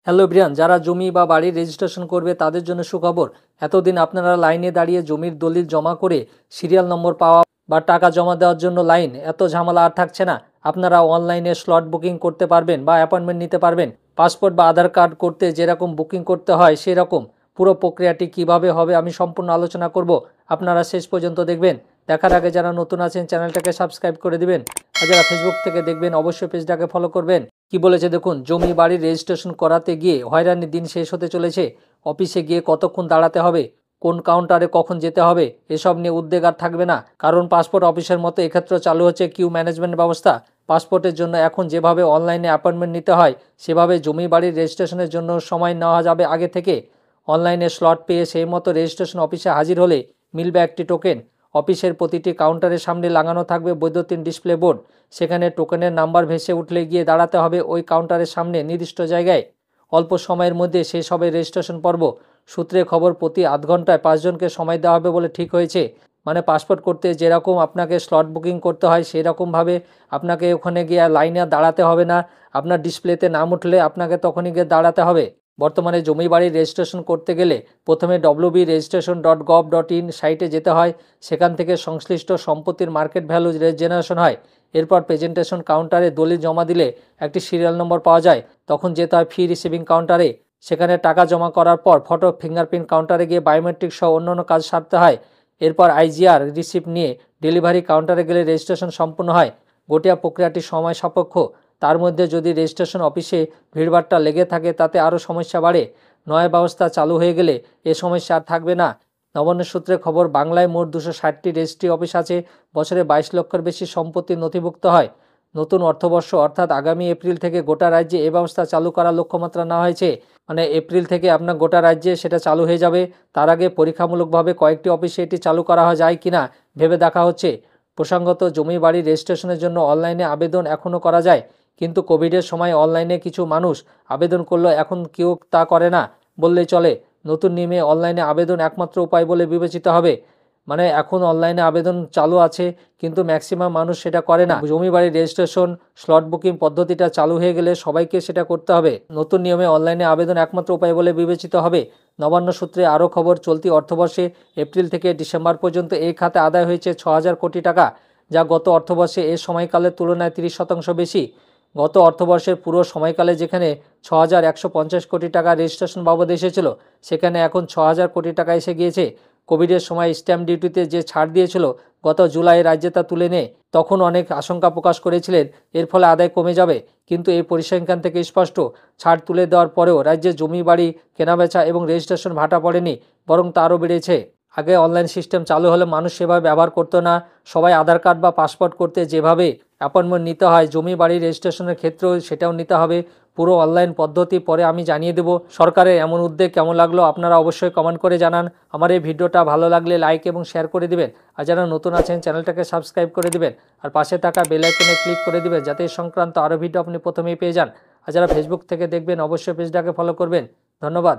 Hello Brian, যারা জমি বা বাড়ির রেজিস্ট্রেশন করবে তাদের জন্য সুখবর। এতদিন আপনারা লাইনে দাঁড়িয়ে জমির দলিল জমা করে সিরিয়াল নম্বর পাওয়া বা টাকা জমা দেওয়ার জন্য লাইন, এত ঝামেলা আর থাকছে না। আপনারা অনলাইনে স্লট বুকিং করতে পারবেন বা অ্যাপয়েন্টমেন্ট নিতে পারবেন। পাসপোর্ট বা আধার কার্ড করতে যেরকম বুকিং করতে হয় সেরকম পুরো প্রক্রিয়াটি কিভাবে হবে আমি সম্পূর্ণ আলোচনা করব। আপনারা শেষ পর্যন্ত দেখবেন। দেখার আগে যারা নতুন আছেন চ্যানেলটাকে সাবস্ক্রাইব করে দিবেন, আর যারা ফেসবুক থেকে দেখবেন অবশ্যই পেজটাকে ফলো করবেন। কি বলেছে দেখুন, জমি বাড়ির রেজিস্ট্রেশন করাতে গিয়ে হয়রানির দিন শেষ হতে চলেছে। অফিসে গিয়ে কতক্ষণ দাঁড়াতে হবে, কোন কাউন্টারে কখন যেতে হবে, এসব নিয়ে উদ্বেগ আর থাকবে না। কারণ পাসপোর্ট অফিসের মতো এক্ষেত্রে চালু হচ্ছে কিউ ম্যানেজমেন্ট ব্যবস্থা। পাসপোর্টের জন্য এখন যেভাবে অনলাইনে অ্যাপয়েন্টমেন্ট নিতে হয়, সেভাবে জমি বাড়ির রেজিস্ট্রেশনের জন্য সময় নেওয়া যাবে আগে থেকে। অনলাইনে স্লট পেয়ে সেই মতো রেজিস্ট্রেশন অফিসে হাজির হলে মিলবে একটি টোকেন। অফিসের প্রতিটি কাউন্টারের সামনে লাগানো থাকবে বৈদ্যুতিন ডিসপ্লে বোর্ড। সেখানে টোকেনের নাম্বার ভেসে উঠলে গিয়ে দাঁড়াতে হবে ওই কাউন্টারের সামনে নির্দিষ্ট জায়গায়। অল্প সময়ের মধ্যে শেষ হবে রেজিস্ট্রেশন পর্ব। সূত্রে খবর, প্রতি আধ ঘন্টায় 5 জনকে সময় দেওয়া হবে বলে ঠিক হয়েছে। মানে পাসপোর্ট করতে যেরকম আপনাকে স্লট বুকিং করতে হয় সেরকমভাবে আপনাকে ওখানে গিয়ে লাইনে দাঁড়াতে হবে না। আপনার ডিসপ্লেতে নাম উঠলে আপনাকে তখনই গিয়ে দাঁড়াতে হবে। বর্তমানে জমি বাড়ির রেজিস্ট্রেশন করতে গেলে প্রথমে www.registration.gov.in সাইটে যেতে হয়। সেখান থেকে সংশ্লিষ্ট সম্পত্তির মার্কেট ভ্যালু জেনারেশন হয়। এরপর প্রেজেন্টেশন কাউন্টারে দলিল জমা দিলে একটি সিরিয়াল নম্বর পাওয়া যায়। তখন যেতে হয় ফি রিসিভিং কাউন্টারে। সেখানে টাকা জমা করার পর ফটো ফিঙ্গারপ্রিন্ট কাউন্টারে গিয়ে বায়োমেট্রিক সহ অন্যান্য কাজ সারতে হয়। এরপর আইজিআর রিসিপ্ট নিয়ে ডেলিভারি কাউন্টারে গেলে রেজিস্ট্রেশন সম্পূর্ণ হয়। গোটা প্রক্রিয়াটি সময় সাপেক্ষ। তার মধ্যে যদি রেজিস্ট্রেশন অফিসে ভিড়ভাট্টা লেগে থাকে তাতে আরও সমস্যা বাড়ে। নয়া ব্যবস্থা চালু হয়ে গেলে এ সমস্যা আর থাকবে না। নবান্ন সূত্রে খবর, বাংলায় মোট 260টি রেজিস্ট্রি অফিস আছে। বছরে 22 লক্ষের বেশি সম্পত্তি নথিভুক্ত হয়। নতুন অর্থবর্ষ অর্থাৎ আগামী এপ্রিল থেকে গোটা রাজ্যে এ ব্যবস্থা চালু করার লক্ষ্যমাত্রা নেওয়া হয়েছে। মানে এপ্রিল থেকে আপনার গোটা রাজ্যে সেটা চালু হয়ে যাবে। তার আগে পরীক্ষামূলকভাবে কয়েকটি অফিসে এটি চালু করা যায় কিনা ভেবে দেখা হচ্ছে। প্রসঙ্গত, জমি বাড়ি রেজিস্ট্রেশনের জন্য অনলাইনে আবেদন এখনও করা যায়, কিন্তু কোভিডের সময় অনলাইনে কিছু মানুষ আবেদন করলেও এখন কেউ তা করে না বললেই চলে। নতুন নিয়মে অনলাইনে আবেদন একমাত্র উপায় বলে বিবেচিত হবে। মানে এখন অনলাইনে আবেদন চালু আছে, কিন্তু ম্যাক্সিমাম মানুষ সেটা করে না। জমি বাড়ির রেজিস্ট্রেশন স্লট বুকিং পদ্ধতিটা চালু হয়ে গেলে সবাইকে সেটা করতে হবে। নতুন নিয়মে অনলাইনে আবেদন একমাত্র উপায় বলে বিবেচিত হবে। নবান্ন সূত্রে আরও খবর, চলতি অর্থবর্ষে এপ্রিল থেকে ডিসেম্বর পর্যন্ত এই খাতে আদায় হয়েছে 6,000 কোটি টাকা, যা গত অর্থবর্ষে এ সময়কালের তুলনায় 30% বেশি। গত অর্থবর্ষের পুরো সময়কালে যেখানে 6,150 কোটি টাকা রেজিস্ট্রেশন বাবদ এসেছিল, সেখানে এখন 6,000 কোটি টাকা এসে গিয়েছে। কোভিডের সময় স্ট্যাম্প ডিউটিতে যে ছাড় দিয়েছিল গত জুলাই রাজ্যে তা তুলে নেয়। তখন অনেক আশঙ্কা প্রকাশ করেছিলেন এর ফলে আদায় কমে যাবে, কিন্তু এই পরিসংখ্যান থেকে স্পষ্ট, ছাড় তুলে দেওয়ার পরেও রাজ্যে জমি বাড়ি কেনাবেচা এবং রেজিস্ট্রেশন ভাটা পড়েনি, বরং তা আরও বেড়েছে। আগে অনলাইন সিস্টেম চালু হলে মানুষ সেভাবে ব্যবহার করতো না। সবাই আধার কার্ড বা পাসপোর্ট করতে যেভাবে অ্যাপয়েন্টমেন্ট নিতে হয়, জমি বাড়ি রেজিস্ট্রেশনের ক্ষেত্রেও সেটাও নিতে হবে। পুরো অনলাইন পদ্ধতি পরে আমি জানিয়ে দেব। সরকারের এমন উদ্যোগ কেমন লাগলো আপনারা অবশ্যই কমেন্ট করে জানান। আমার এই ভিডিওটা ভালো লাগলে লাইক এবং শেয়ার করে দিবেন, আর যারা নতুন আছেন চ্যানেলটাকে সাবস্ক্রাইব করে দিবেন, আর পাশে থাকা বেল আইকনে ক্লিক করে দিবেন যাতে এই সংক্রান্ত আরও ভিডিও আপনি প্রথমেই পেয়ে যান। আর যারা ফেসবুক থেকে দেখবেন অবশ্যই পেজটাকে ফলো করবেন। ধন্যবাদ।